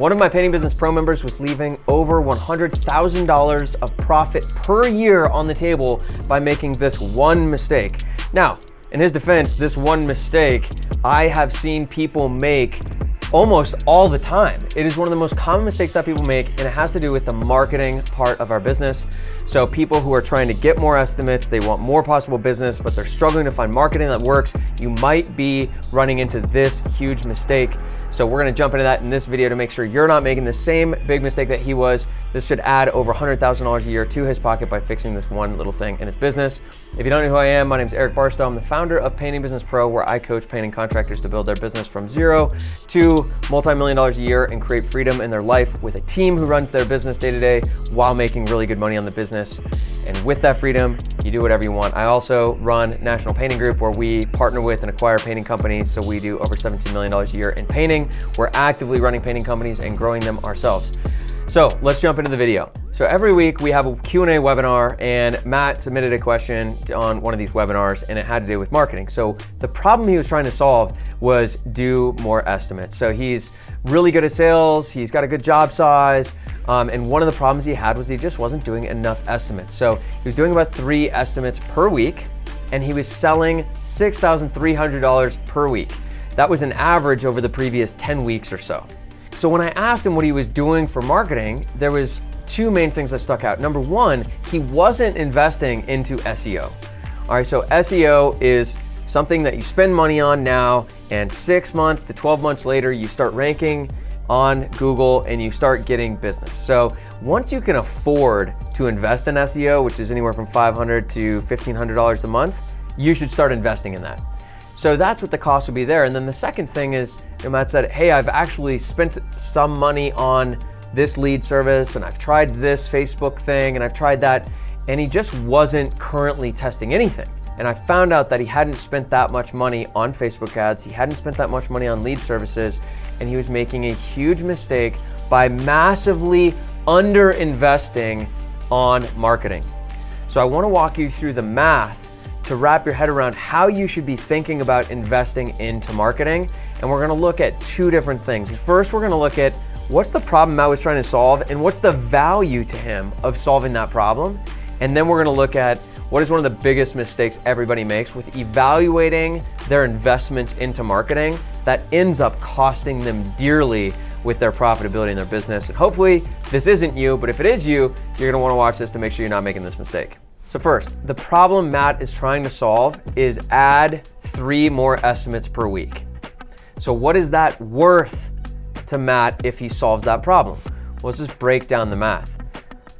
One of my Painting Business Pro members was leaving over $100,000 of profit per year on the table by making this one mistake. Now, in his defense, this one mistake I have seen people make almost all the time. It is one of the most common mistakes that people make, and it has to do with the marketing part of our business. So people who are trying to get more estimates, they want more possible business, but they're struggling to find marketing that works. You might be running into this huge mistake. So we're gonna jump into that in this video to make sure you're not making the same big mistake that he was. This should add over $100,000 a year to his pocket by fixing this one little thing in his business. If you don't know who I am, my name is Eric Barstow. I'm the founder of Painting Business Pro, where I coach painting contractors to build their business from zero to multi-million dollars a year and create freedom in their life with a team who runs their business day to day while making really good money on the business. And with that freedom, you do whatever you want. I also run National Painting Group, where we partner with and acquire painting companies. So we do over $17 million a year in painting. We're actively running painting companies and growing them ourselves. So let's jump into the video. So every week we have a Q&A webinar, and Matt submitted a question on one of these webinars, and it had to do with marketing. So the problem he was trying to solve was do more estimates. So he's really good at sales, he's got a good job size, and one of the problems he had was he just wasn't doing enough estimates. So he was doing about 3 estimates per week, and he was selling $6,300 per week. That was an average over the previous 10 weeks or so. So when I asked him what he was doing for marketing, there was 2 main things that stuck out. Number 1, he wasn't investing into SEO. All right, so SEO is something that you spend money on now, and 6 months to 12 months later, you start ranking on Google and you start getting business. So once you can afford to invest in SEO, which is anywhere from $500 to $1,500 a month, you should start investing in that. So that's what the cost would be there. And then the second thing is, Matt said, hey, I've actually spent some money on this lead service, and I've tried this Facebook thing, and I've tried that, and he just wasn't currently testing anything. And I found out that he hadn't spent that much money on Facebook ads, he hadn't spent that much money on lead services, and he was making a huge mistake by massively under-investing on marketing. So I wanna walk you through the math to wrap your head around how you should be thinking about investing into marketing. And we're gonna look at 2 different things. First, we're gonna look at what's the problem Matt was trying to solve and what's the value to him of solving that problem. And then we're gonna look at what is one of the biggest mistakes everybody makes with evaluating their investments into marketing that ends up costing them dearly with their profitability in their business. And hopefully this isn't you, but if it is you, you're gonna wanna watch this to make sure you're not making this mistake. So first, the problem Matt is trying to solve is add 3 more estimates per week. So what is that worth to Matt if he solves that problem? Well, let's just break down the math.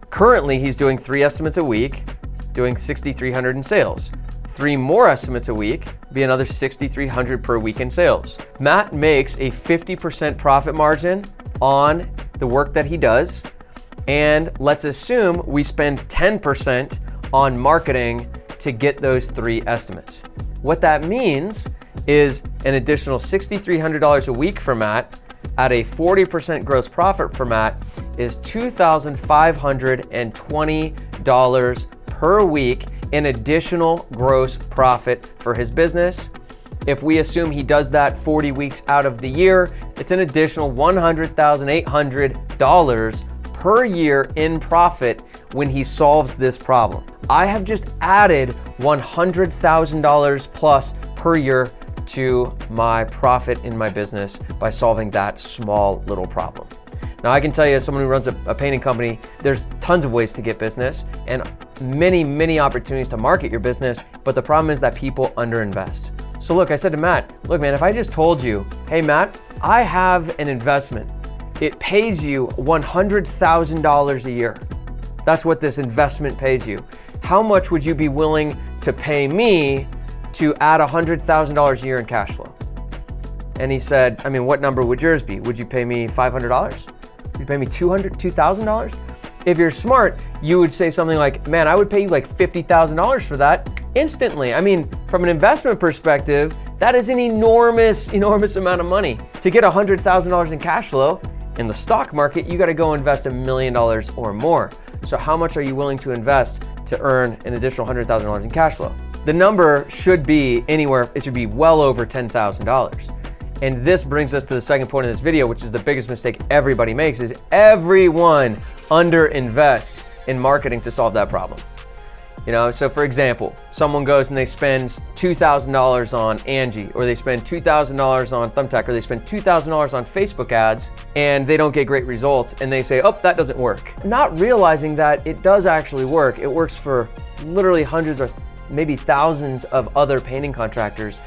Currently, he's doing 3 estimates a week, doing $6,300 in sales. 3 more estimates a week, be another $6,300 per week in sales. Matt makes a 50% profit margin on the work that he does, and let's assume we spend 10% on marketing to get those 3 estimates. What that means is an additional $6,300 a week for Matt at a 40% gross profit for Matt is $2,520 per week in additional gross profit for his business. If we assume he does that 40 weeks out of the year, it's an additional $100,800 per year in profit when he solves this problem. I have just added $100,000 plus per year to my profit in my business by solving that small little problem. Now I can tell you, as someone who runs a painting company, there's tons of ways to get business and many opportunities to market your business, but the problem is that people underinvest. So look, I said to Matt, look man, if I just told you, hey Matt, I have an investment. It pays you $100,000 a year. That's what this investment pays you. How much would you be willing to pay me to add $100,000 a year in cash flow? And he said, I mean, what number would yours be? Would you pay me $500? Would you pay me $2,000? If you're smart, you would say something like, man, I would pay you like $50,000 for that instantly. I mean, from an investment perspective, that is an enormous amount of money. To get $100,000 in cash flow in the stock market, you gotta go invest $1 million or more. So how much are you willing to invest to earn an additional $100,000 in cash flow? The number should be anywhere, it should be well over $10,000. And this brings us to the second point of this video, which is the biggest mistake everybody makes, is everyone underinvests in marketing to solve that problem. So for example, someone goes and they spend $2,000 on Angie, or they spend $2,000 on Thumbtack, or they spend $2,000 on Facebook ads, and they don't get great results, and they say, oh, that doesn't work. Not realizing that it does actually work. It works for literally hundreds or maybe thousands of other painting contractors.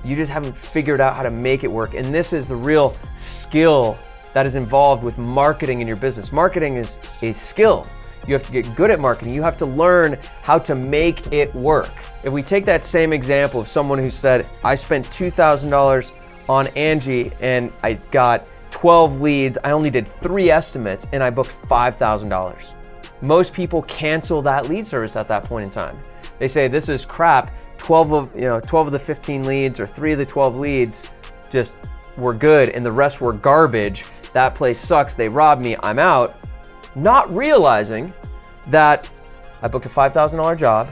You just haven't figured out how to make it work. And this is the real skill that is involved with marketing in your business. Marketing is a skill. You have to get good at marketing. You have to learn how to make it work. If we take that same example of someone who said, I spent $2,000 on Angie and I got 12 leads, I only did 3 estimates, and I booked $5,000. Most people cancel that lead service at that point in time. They say, this is crap. 12 of the 15 leads or 3 of the 12 leads just were good and the rest were garbage. That place sucks. They robbed me. I'm out. Not realizing that I booked a $5,000 job.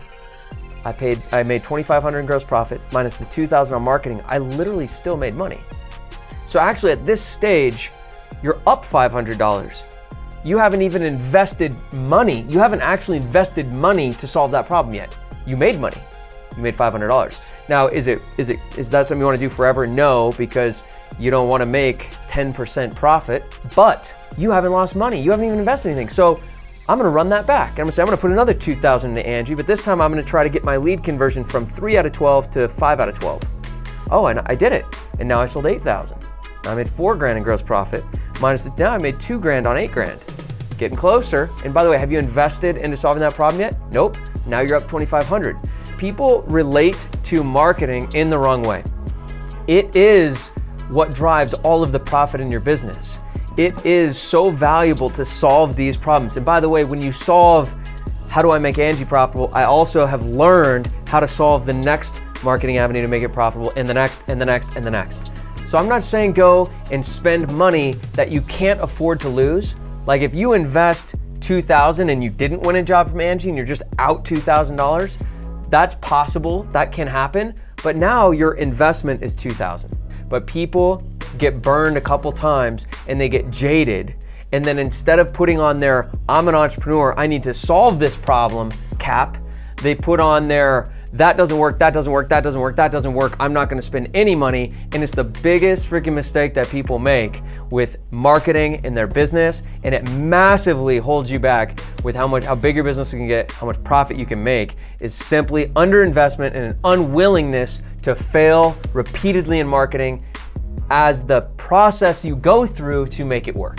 I made $2,500 in gross profit minus the $2,000 on marketing. I literally still made money. So actually at this stage, you're up $500. You haven't even invested money. You haven't actually invested money to solve that problem yet. You made money. You made $500. Now, is that something you want to do forever? No, because you don't want to make 10% profit, but you haven't lost money. You haven't even invested anything. So I'm going to run that back. I'm going to say, I'm going to put another 2,000 into Angie, but this time I'm going to try to get my lead conversion from 3 out of 12 to 5 out of 12. Oh, and I did it. And now I sold 8,000. I made $4,000 in gross profit now I made $2,000 on $8,000. Getting closer. And by the way, have you invested into solving that problem yet? Nope. Now you're up 2,500. People relate to marketing in the wrong way. It is what drives all of the profit in your business. It is so valuable to solve these problems. And by the way, when you solve, how do I make Angie profitable? I also have learned how to solve the next marketing avenue to make it profitable, and the next, and the next, and the next. So I'm not saying go and spend money that you can't afford to lose. Like if you invest $2,000 and you didn't win a job from Angie and you're just out $2,000, that's possible, that can happen, but now your investment is $2,000. But people get burned a couple times and they get jaded, and then instead of putting on their, I'm an entrepreneur, I need to solve this problem cap, they put on their, that doesn't work, that doesn't work, that doesn't work, that doesn't work, I'm not gonna spend any money. And it's the biggest freaking mistake that people make with marketing in their business, and it massively holds you back with how big your business can get, how much profit you can make, is simply underinvestment and an unwillingness to fail repeatedly in marketing as the process you go through to make it work.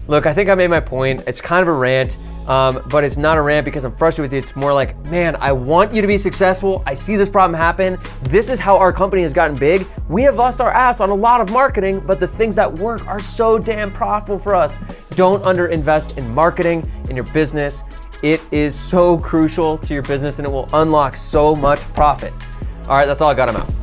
Look, I think I made my point. It's kind of a rant, but it's not a rant because I'm frustrated with you. It's more like, man, I want you to be successful. I see this problem happen. This is how our company has gotten big. We have lost our ass on a lot of marketing, but the things that work are so damn profitable for us. Don't underinvest in marketing in your business. It is so crucial to your business and it will unlock so much profit. All right, that's all I got. I'm out.